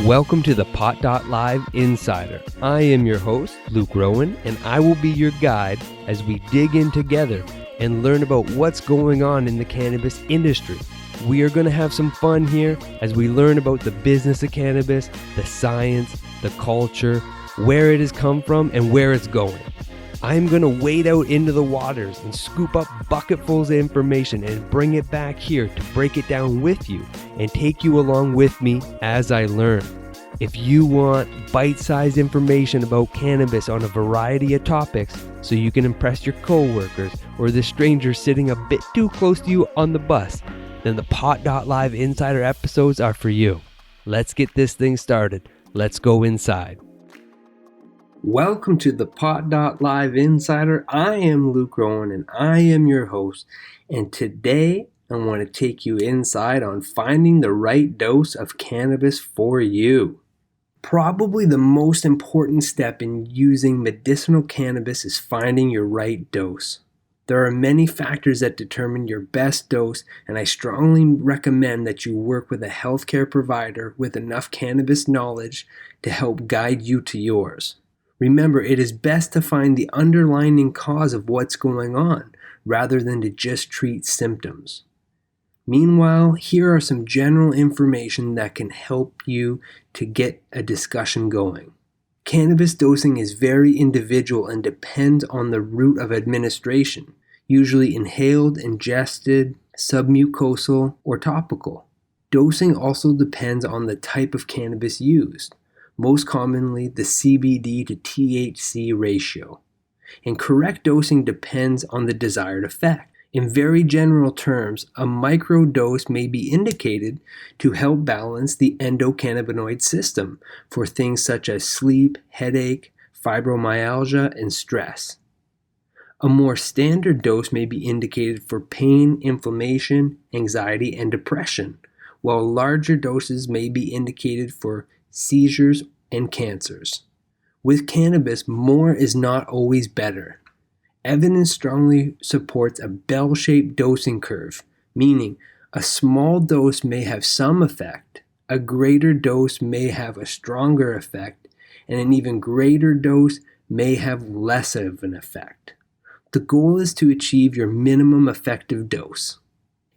Welcome to the Pot.Live Insider. I am your host, Luke Rowan, and I will be your guide as we dig in together and learn about what's going on in the cannabis industry. We are going to have some fun here as we learn about the business of cannabis, the science, the culture, where it has come from, and where it's going. I'm going to wade out into the waters and scoop up bucketfuls of information and bring it back here to break it down with you and take you along with me as I learn. If you want bite-sized information about cannabis on a variety of topics so you can impress your coworkers or the stranger sitting a bit too close to you on the bus, then the Pot.Live Insider episodes are for you. Let's get this thing started. Let's go inside. Welcome to the Pot.Live Insider. I am Luke Rowan and I am your host. And today I want to take you inside on finding the right dose of cannabis for you. Probably the most important step in using medicinal cannabis is finding your right dose. There are many factors that determine your best dose, and I strongly recommend that you work with a healthcare provider with enough cannabis knowledge to help guide you to yours. Remember, it is best to find the underlying cause of what's going on, rather than to just treat symptoms. Meanwhile, here are some general information that can help you to get a discussion going. Cannabis dosing is very individual and depends on the route of administration, usually inhaled, ingested, submucosal, or topical. Dosing also depends on the type of cannabis used, most commonly the CBD to THC ratio. And correct dosing depends on the desired effect. In very general terms, a microdose may be indicated to help balance the endocannabinoid system for things such as sleep, headache, fibromyalgia, and stress. A more standard dose may be indicated for pain, inflammation, anxiety, and depression, while larger doses may be indicated for seizures and cancers. With cannabis, more is not always better. Evidence strongly supports a bell-shaped dosing curve, meaning a small dose may have some effect, a greater dose may have a stronger effect, and an even greater dose may have less of an effect. The goal is to achieve your minimum effective dose.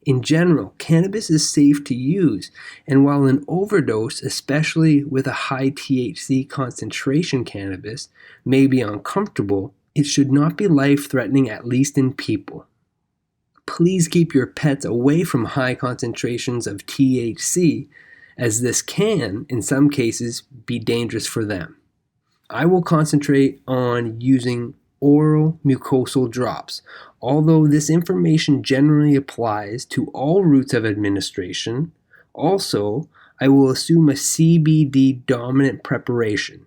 In general, cannabis is safe to use, and while an overdose, especially with a high THC concentration cannabis, may be uncomfortable, it should not be life-threatening, at least in people. Please keep your pets away from high concentrations of THC, as this can, in some cases, be dangerous for them. I will concentrate on using oral mucosal drops, although this information generally applies to all routes of administration. Also, I will assume a CBD dominant preparation,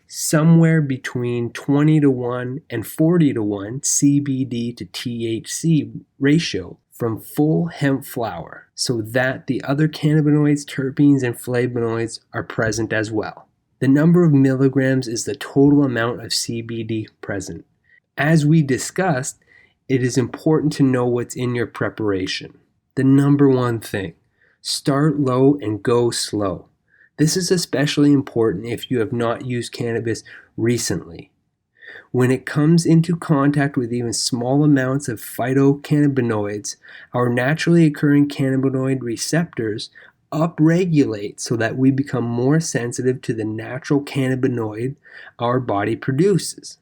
somewhere between 20-1 and 40-1 CBD to THC ratio from full hemp flower, so that the other cannabinoids, terpenes, and flavonoids are present as well. The number of milligrams is the total amount of CBD present. As we discussed, it is important to know what's in your preparation. The number one thing, start low and go slow. This is especially important if you have not used cannabis recently. When it comes into contact with even small amounts of phytocannabinoids, our naturally occurring cannabinoid receptors upregulate so that we become more sensitive to the natural cannabinoid our body produces.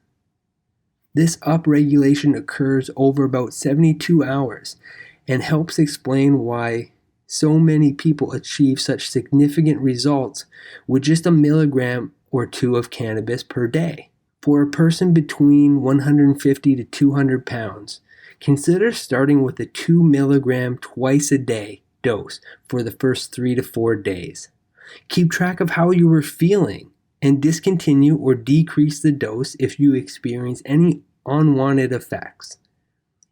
This upregulation occurs over about 72 hours and helps explain why so many people achieve such significant results with just a milligram or two of cannabis per day. For a person between 150 to 200 pounds, consider starting with a 2 milligram twice a day dose for the first 3 to 4 days. Keep track of how you were feeling and discontinue or decrease the dose if you experience any unwanted effects.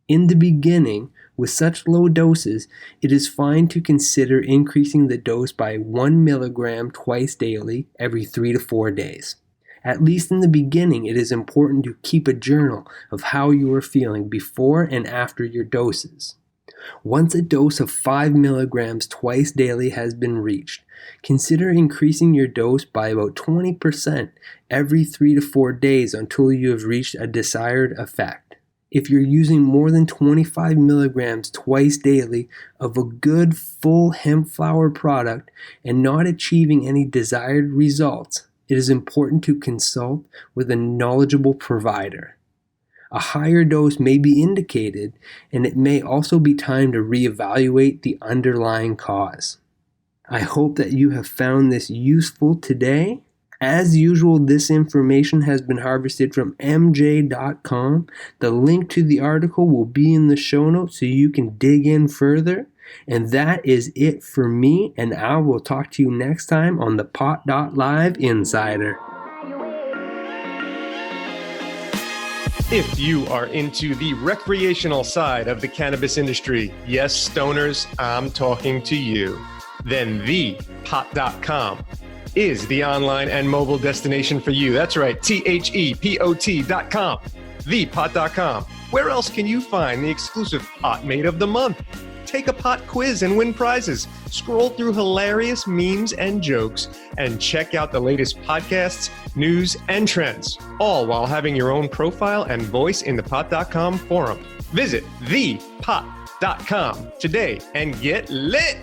In the beginning, with such low doses, it is fine to consider increasing the dose by 1 milligram twice daily every 3 to 4 days. At least in the beginning, it is important to keep a journal of how you are feeling before and after your doses. Once a dose of 5 milligrams twice daily has been reached, consider increasing your dose by about 20% every 3 to 4 days until you have reached a desired effect. If you're using more than 25 milligrams twice daily of a good full hemp flower product and not achieving any desired results, it is important to consult with a knowledgeable provider. A higher dose may be indicated, and it may also be time to reevaluate the underlying cause. I hope that you have found this useful today. As usual, this information has been harvested from MJ.com. The link to the article will be in the show notes so you can dig in further. And that is it for me, and I will talk to you next time on the Pot.Live Insider. If you are into the recreational side of the cannabis industry, yes, stoners, I'm talking to you, then the Pot.com is the online and mobile destination for you. That's right, THEPOT.com, thepot.com. Where else can you find the exclusive Pot Mate of the Month? Take a pot quiz and win prizes. Scroll through hilarious memes and jokes and check out the latest podcasts, news, and trends, all while having your own profile and voice in the Pot.com forum. Visit thepot.com today and get lit.